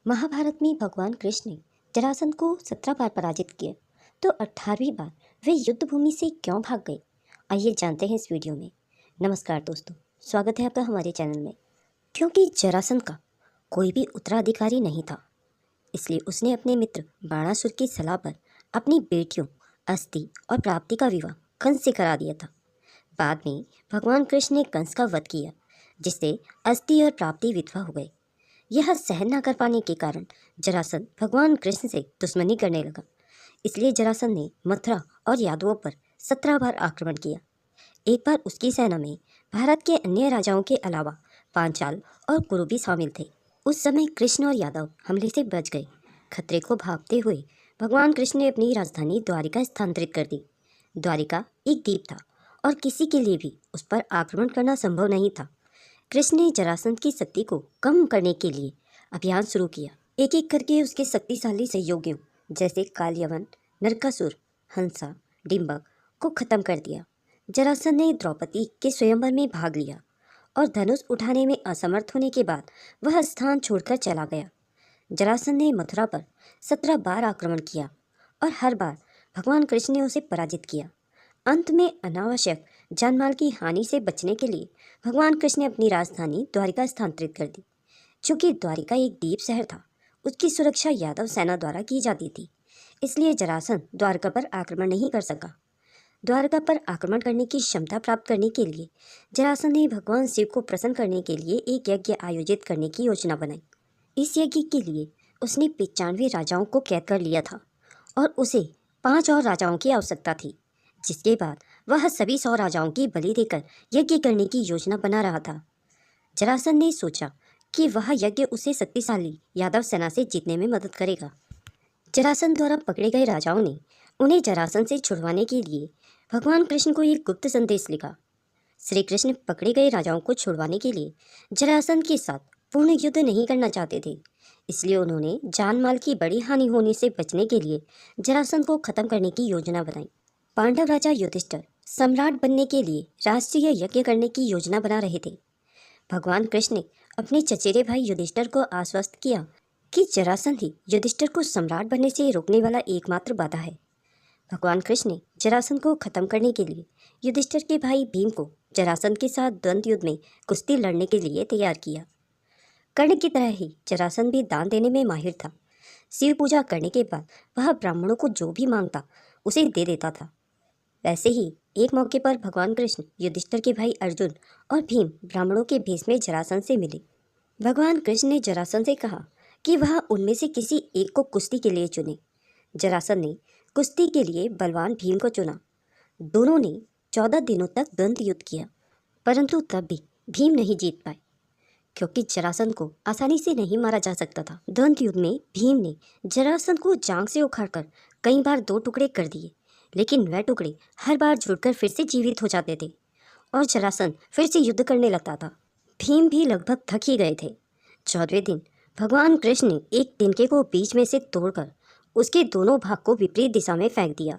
महाभारत में भगवान कृष्ण ने जरासंध को 17 बार पराजित किया, तो 18वीं बार वे युद्ध भूमि से क्यों भाग गए? आइए जानते हैं इस वीडियो में। नमस्कार दोस्तों, स्वागत है आपका हमारे चैनल में। क्योंकि जरासंध का कोई भी उत्तराधिकारी नहीं था, इसलिए उसने अपने मित्र बाणासुर की सलाह पर अपनी बेटियों अस्थि और प्राप्ति का विवाह कंस से करा दिया था। बाद में भगवान कृष्ण ने कंस का वध किया, जिससे अस्थि और प्राप्ति विधवा हो गए। यह सहन न कर पाने के कारण जरासंध भगवान कृष्ण से दुश्मनी करने लगा। इसलिए जरासंध ने मथुरा और यादवों पर 17 बार आक्रमण किया। एक बार उसकी सेना में भारत के अन्य राजाओं के अलावा पांचाल और कुरु भी शामिल थे। उस समय कृष्ण और यादव हमले से बच गए। खतरे को भागते हुए भगवान कृष्ण ने अपनी राजधानी द्वारिका स्थानांतरित कर दी। द्वारिका एक द्वीप था और किसी के लिए भी उस पर आक्रमण करना संभव नहीं था। कृष्ण ने जरासंध की शक्ति को कम करने के लिए अभियान शुरू किया। एक एक करके उसके शक्तिशाली सहयोगियों जैसे कालयवन, नरकासुर, हंसा, डिंबक को खत्म कर दिया। जरासंध ने द्रौपदी के स्वयंवर में भाग लिया और धनुष उठाने में असमर्थ होने के बाद वह स्थान छोड़कर चला गया। जरासंध ने मथुरा पर 17 बार आक्रमण किया और हर बार भगवान कृष्ण ने उसे पराजित किया। अंत में अनावश्यक जानमाल की हानि से बचने के लिए भगवान कृष्ण ने अपनी राजधानी द्वारिका स्थानांतरित कर दी। चूंकि द्वारिका एक द्वीप शहर था, उसकी सुरक्षा यादव सेना द्वारा की जाती थी, इसलिए जरासंध द्वारका पर आक्रमण नहीं कर सका। द्वारका पर आक्रमण करने की क्षमता प्राप्त करने के लिए जरासंध ने भगवान शिव को प्रसन्न करने के लिए एक यज्ञ आयोजित करने की योजना बनाई। इस यज्ञ के लिए उसने 95 राजाओं को कैद कर लिया था और उसे 5 और राजाओं की आवश्यकता थी, जिसके बाद वह सभी 100 राजाओं की बलि देकर यज्ञ करने की योजना बना रहा था। जरासंध ने सोचा कि वह यज्ञ उसे शक्तिशाली यादव सेना से जीतने में मदद करेगा। जरासंध द्वारा पकड़े गए राजाओं ने उन्हें जरासंध से छुड़वाने के लिए भगवान कृष्ण को एक गुप्त संदेश लिखा। श्री कृष्ण पकड़े गए राजाओं को छुड़वाने के लिए जरासंध के साथ पूर्ण युद्ध नहीं करना चाहते थे, इसलिए उन्होंने जान माल की बड़ी हानि होने से बचने के लिए जरासंध को खत्म करने की योजना बनाई। पांडव राजा युधिष्ठिर सम्राट बनने के लिए राष्ट्रीय यज्ञ करने की योजना बना रहे थे। भगवान कृष्ण ने अपने चचेरे भाई युधिष्ठिर को आश्वस्त किया कि जरासंध ही युधिष्ठिर को सम्राट बनने से रोकने वाला एकमात्र बाधा है। भगवान कृष्ण ने जरासंध को खत्म करने के लिए युधिष्ठिर के भाई भीम को जरासंध के साथ द्वंद्व युद्ध में कुश्ती लड़ने के लिए तैयार किया। कर्ण की तरह ही जरासंध भी दान देने में माहिर था। शिव पूजा करने के बाद वह ब्राह्मणों को जो भी मांगता उसे दे देता था। वैसे ही एक मौके पर भगवान कृष्ण युधिष्ठिर के भाई अर्जुन और भीम ब्राह्मणों के भेष में जरासंध से मिले। भगवान कृष्ण ने जरासंध से कहा कि वह उनमें से किसी एक को कुश्ती के लिए चुने। जरासंध ने कुश्ती के लिए बलवान भीम को चुना। दोनों ने 14 दिनों तक द्वंद्व युद्ध किया, परंतु तब भी भीम नहीं जीत पाए, क्योंकि जरासंध को आसानी से नहीं मारा जा सकता था। द्वंद्व युद्ध में भीम ने जरासंध को जांग से उखाड़कर कई बार 2 टुकड़े कर दिए, लेकिन वह टुकड़े हर बार जुड़कर फिर से जीवित हो जाते थे और जरासंध फिर से युद्ध करने लगता था। भीम भी लगभग थक ही गए थे। 14वें दिन भगवान कृष्ण ने एक तिनके को बीच में से तोड़कर उसके दोनों भाग को विपरीत दिशा में फेंक दिया।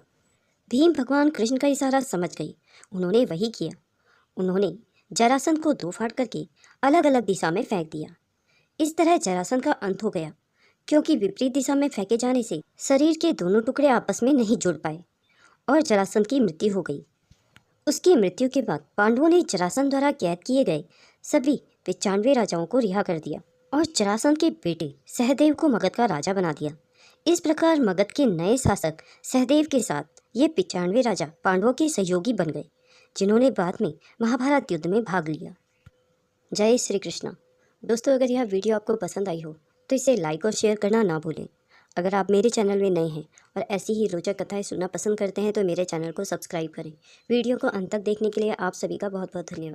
भीम भगवान कृष्ण का इशारा समझ गई। उन्होंने वही किया। उन्होंने जरासंध को 2 फाड़ करके अलग अलग दिशा में फेंक दिया। इस तरह जरासंध का अंत हो गया, क्योंकि विपरीत दिशा में फेंके जाने से शरीर के दोनों टुकड़े आपस में नहीं जुड़ पाए और जरासंध की मृत्यु हो गई। उसकी मृत्यु के बाद पांडवों ने जरासंध द्वारा कैद किए गए सभी 95 राजाओं को रिहा कर दिया और जरासंध के बेटे सहदेव को मगध का राजा बना दिया। इस प्रकार मगध के नए शासक सहदेव के साथ ये 95 राजा पांडवों के सहयोगी बन गए, जिन्होंने बाद में महाभारत युद्ध में भाग लिया। जय श्री कृष्ण। दोस्तों, अगर यह वीडियो आपको पसंद आई हो तो इसे लाइक और शेयर करना ना भूलें। अगर आप मेरे चैनल में नए हैं और ऐसी ही रोचक कथाएं सुनना पसंद करते हैं तो मेरे चैनल को सब्सक्राइब करें। वीडियो को अंत तक देखने के लिए आप सभी का बहुत बहुत धन्यवाद।